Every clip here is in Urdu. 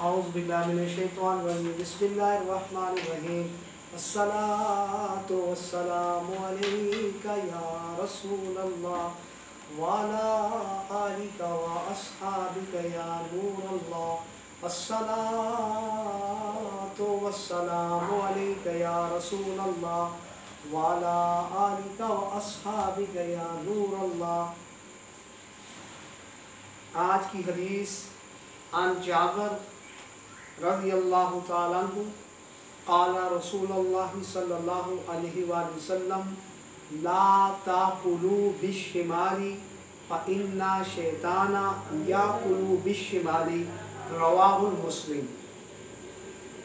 أعوذ بالله من الشيطان الرجيم بسم الله الرحمن الرحيم الصلاة والسلام عليك يا رسول الله وعلى آلك وأصحابك يا نور الله الصلاة والسلام عليك يا رسول الله وعلى آلك وأصحابك يا نور الله. آج کی حدیث عن جابر رضی اللہ تعالیٰ عنہ قال رسول اللہ صلی اللہ علیہ وآلہ وسلم لا تاکلوا بالشمال فإن شیطان یاکل بالشمال رواہ مسلم.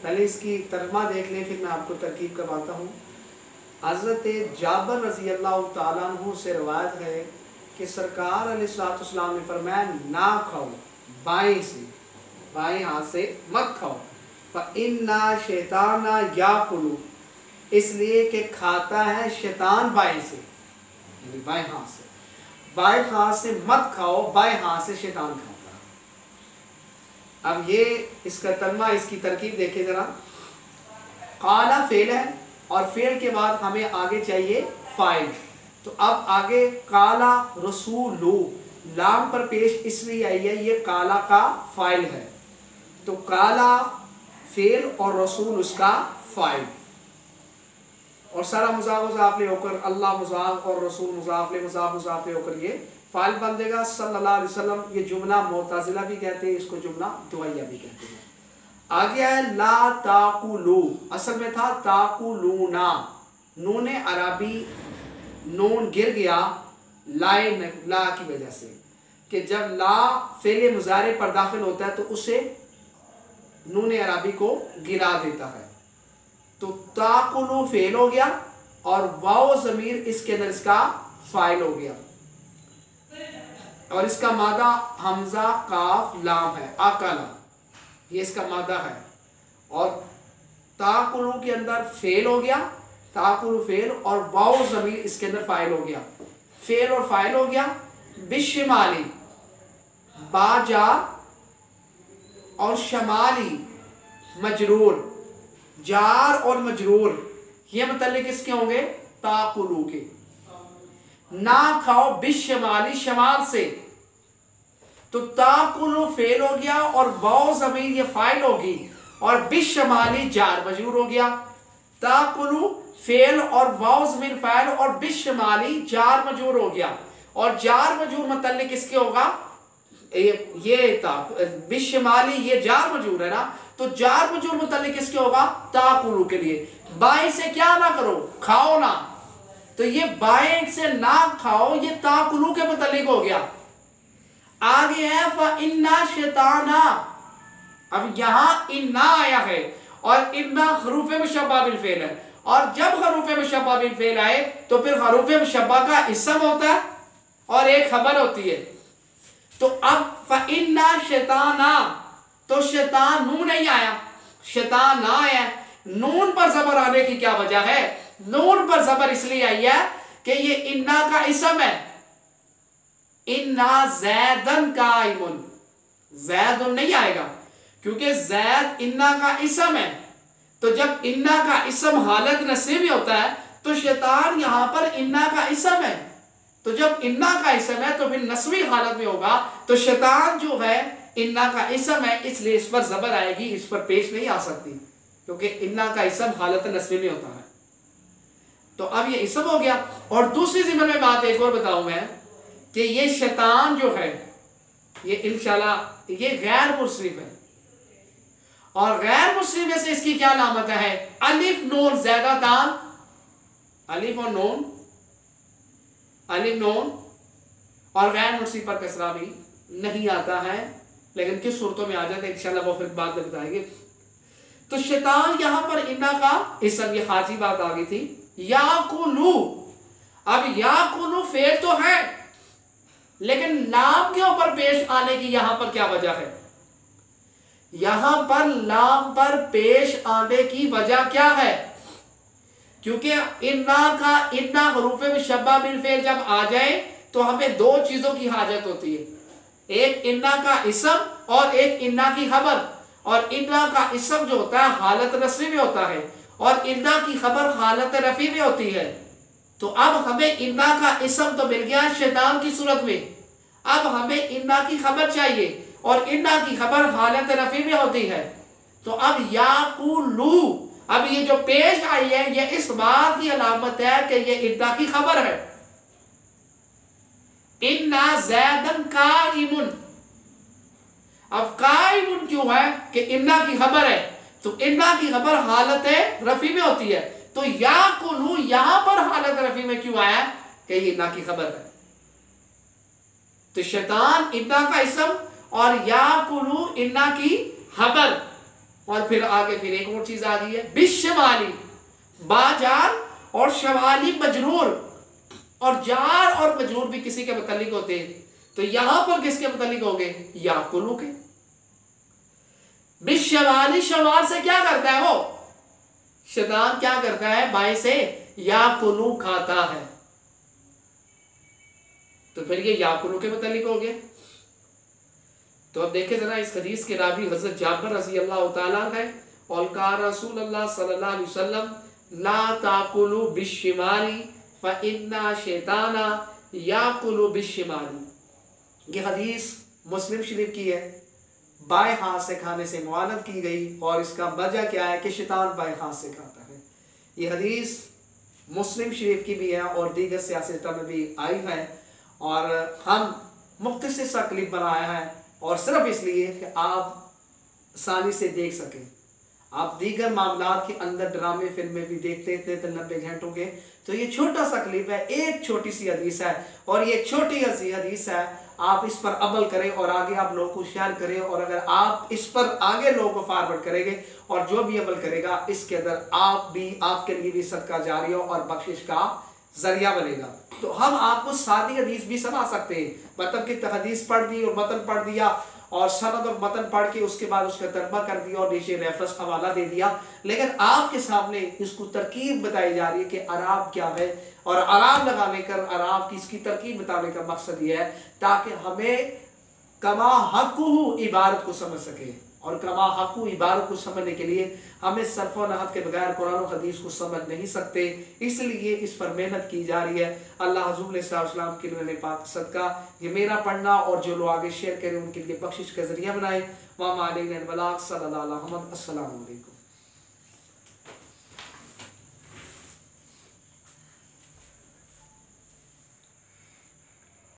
پہلے اس کی ترجمہ دیکھ لیں، پھر میں آپ کو ترکیب کرواتا ہوں. حضرت جابر رضی اللہ تعالیٰ عنہ سے روایت ہے کہ سرکار علیہ السلام نے فرمایا نہ کھاؤ بائیں سے، بائیں ہاتھ سے مت کھاؤ. فَإِنَّ شَيْطَانَ يَأْكُلُ، اس لیے کہ کھاتا ہے شیطان بائیں سے، یعنی بائیں ہاتھ سے. بائیں ہاتھ سے مت کھاؤ، بائیں ہاتھ سے شیطان کھاتا. اب یہ اس کا ترجمہ، اس کی ترکیب دیکھیں ذرا. قال فعل ہے اور فعل کے بعد ہمیں آگے چاہیے فاعل. تو اب آگے کالا رسولو لام پر پیش اس لیے آئی ہے، یہ کالا کا فاعل ہے. تو کالا فعل اور رسول اس کا فاعل، اور سارا مضاف مضاف لے ہو کر اللہ مضاف اور رسول مضاف لے ہو کر یہ فاعل بن دے گا. صلی اللہ علیہ وسلم، یہ جملہ معتزلہ بھی کہتے ہیں، اس کو جملہ دعائیہ بھی کہتے ہیں. آگے ہے لا تاکلو، اصل میں تھا تاکلونا، نون عربی نون گر گیا لا کی وجہ سے، کہ جب لا فعل مضارع پر داخل ہوتا ہے تو اسے نون عربی کو گرا دیتا ہے. تو تاکلو فعل ہو گیا اور واو ضمیر اس کے اندر اس کا فاعل ہو گیا، اور اس کا مادہ حمزہ کاف لام ہے، آکلا، یہ اس کا مادہ ہے. اور تاکلو کے اندر فعل ہو گیا، تاکلو فعل اور واو ضمیر اس کے اندر فاعل ہو گیا. فعل اور فاعل ہو گیا. بشمالی با جار اور شمالی مجرور، جار اور مجرور یہ متعلق کس کے ہوں گے؟ تاکلو کے. نہ کھاؤ بشمالی شمال سے، تو تاکلو فعل ہو گیا اور واو ضمیر یہ فاعل ہوگی، اور بشمالی جار مجرور ہو گیا. تاکلو فعل اور واو ضمیر فاعل اور بشمالی جار مجرور ہو گیا. اور جار مجرور متعلق کس کے ہوگا؟ یہ بشمالی یہ جار مجرور ہے نا، تو جار مجرور متعلق کس کے ہوگا؟ تاکلو کے لیے. بائیں سے کیا نہ کرو، کھاؤ نہ، تو یہ بائیں سے نہ کھاؤ یہ تاکلو کے متعلق ہو گیا. آگے ہے فَإِنَّ شَيْطَانَ، اب یہاں اِنَّا آیا ہے اور اِنَّا حروف مشبہ بالفعل ہے، اور جب حروف مشبہ بالفعل آئے تو پھر حروف مشبہ کا اسم ہوتا ہے اور ایک خبر ہوتی ہے. تو اب فَإِنَّ شَيْطَانَ، تو شیطان نون نہیں آیا، شیطان نہ آیا. نون پر زبر آنے کی کیا وجہ ہے؟ نون پر زبر اس لیے آئی ہے کہ یہ اِنَّا کا اسم ہے. اِنَّا زَیدًا قائمٌ، زید نہیں آئے گا کیونکہ زید اِنَّا کا اسم ہے. تو جب اِنَّا کا اسم حالت نصب میں ہوتا ہے تو شیطان یہاں پر اِنَّا کا اسم ہے. تو جب اِنَّا کا اسم ہے تو پھر نصبی حالت میں ہوگا، تو شیطان جو ہے اِنَّا کا اسم ہے، اس لیے اس پر زبر آئے گی، اس پر پیش نہیں آ سکتی کیونکہ اِنَّا کا اسم حالت نصب میں ہوتا ہے. تو اب یہ اسم ہو گیا. اور دوسری ضمن میں بات ایک اور بتاؤں میں کہ یہ شیطان جو ہے یہ انشاءاللہ یہ غیر مصرف ہے، اور غیر مصرف میں سے اس کی کیا علامت ہے؟ الف نون زیادہ دال، الف اور نون، الف نون، اور غیر مصرف پر کسرہ بھی نہیں آتا ہے، لیکن کس صورتوں میں آ جاتا ہے انشاءاللہ وہ پھر بعد میں بتائیں گے. تو شیطان یہاں پر اِنَّا کا اسم، یہ خارجی بات آ گئی تھی. یاکلو، اب یاکلو فعل تو ہے لیکن لام کے اوپر پیش آنے کی یہاں پر کیا وجہ ہے؟ یہاں پر لام پر پیش آنے کی وجہ کیا ہے؟ کیونکہ اِنَّا کا اِنَّا حروف مشبہ بالفعل جب آ جائے تو ہمیں دو چیزوں کی حاجت ہوتی ہے، ایک اِنَّا کا اسم اور ایک اِنَّا کی خبر. اور انا کا اسم جو ہوتا ہے حالت نصبی میں ہوتا ہے اور انا کی خبر حالت رفع میں ہوتی ہے. تو اب ہمیں انا کا اسم تو مل گیا شیطان کی صورت میں، اب ہمیں انا کی خبر چاہیے اور انا کی خبر حالت رفع میں ہوتی ہے. تو اب یاقولو، اب یہ جو پیش آئی ہے یہ اس بات کی علامت ہے کہ یہ انا کی خبر ہے. انا زیدن قائم، اب قائم کیوں ہے کہ انا کی خبر ہے، تو انا کی خبر حالت رفع میں ہوتی ہے. تو یاقولو یہاں پر حالت رفع میں کیوں آیا کہ یہ انا کی خبر ہے. تو شیطان انا کا اسم اور یاقولو انا کی خبر. اور پھر آگے پھر ایک اور چیز آ گئی ہے بالشمالی، با جار اور شمالی مجرور، اور جار اور مجرور بھی کسی کے متعلق ہوتے ہیں. تو یہاں پر کس کے متعلق ہوں گے؟ یاقولو کے. بالشمالی، شمال سے کیا کرتا ہے وہ؟ شیطان کیا کرتا ہے؟ بائیں سے یاقولو کھاتا ہے. تو پھر یہ یاقولو کے متعلق ہو گیا. تو اب دیکھیں ذرا اس حدیث کے راوی حضرت جابر رضی اللہ تعالیٰ ہے، اور کہا رسول اللہ صلی اللہ علیہ وسلم لا تاکلوا بالشمال فإن شیطان یاکل بالشمال. یہ حدیث مسلم شریف کی ہے، بائیں ہاتھ سے کھانے سے معاند کی گئی، اور اس کا وجہ کیا ہے کہ شیطان بائیں ہاتھ سے کھاتا ہے. یہ حدیث مسلم شریف کی بھی ہے اور دیگر سیاستوں میں بھی آئی ہے، اور ہم مختصر سا کلپ بنایا ہے اور صرف اس لیے کہ آپ آسانی سے دیکھ سکیں. آپ دیگر معاملات کے اندر ڈرامے فلمیں بھی دیکھتے تھے 90 گھنٹوں کے، تو یہ چھوٹا سا کلپ ہے، ایک چھوٹی سی حدیث ہے، اور یہ چھوٹی سی حدیث ہے. آپ اس پر عمل کریں اور آگے آپ لوگوں کو شیئر کریں، اور اگر آپ اس پر آگے لوگوں کو فارورڈ کریں گے اور جو بھی عمل کرے گا اس کے اندر آپ کے لیے بھی صدقہ جاریہ اور بخشش کا ذریعہ بنے گا. تو ہم آپ کو سادی حدیث بھی سنا سکتے ہیں، مطلب کہ حدیث پڑھ دی اور متن پڑھ دیا اور سند اور متن پڑھ کے اس کے بعد اس کا ترجمہ کر دیا اور نیچے ریفرنس حوالہ دے دیا. لیکن آپ کے سامنے اس کو ترکیب بتائی جا رہی ہے کہ اعراب کیا ہے، اور اعراب لگانے کر اعراب کی اس کی ترکیب بتانے کا مقصد یہ ہے تاکہ ہمیں کما حقہ عبارت کو سمجھ سکے. اور کما حقہ عبارت کو سمجھنے کے لیے ہمیں صرف و نحو کے بغیر قرآن و حدیث کو سمجھ نہیں سکتے، اس لیے اس پر محنت کی جا رہی ہے. اللہ حضور علیہ السلام کے لیے پاک صدقہ یہ میرا پڑھنا اور جو لوگ آگے شیئر کریں ان کے لیے بخشش کا ذریعہ بنائے. وما علینا البلاغ. صلی اللہ علیہ وسلم. السلام علیکم.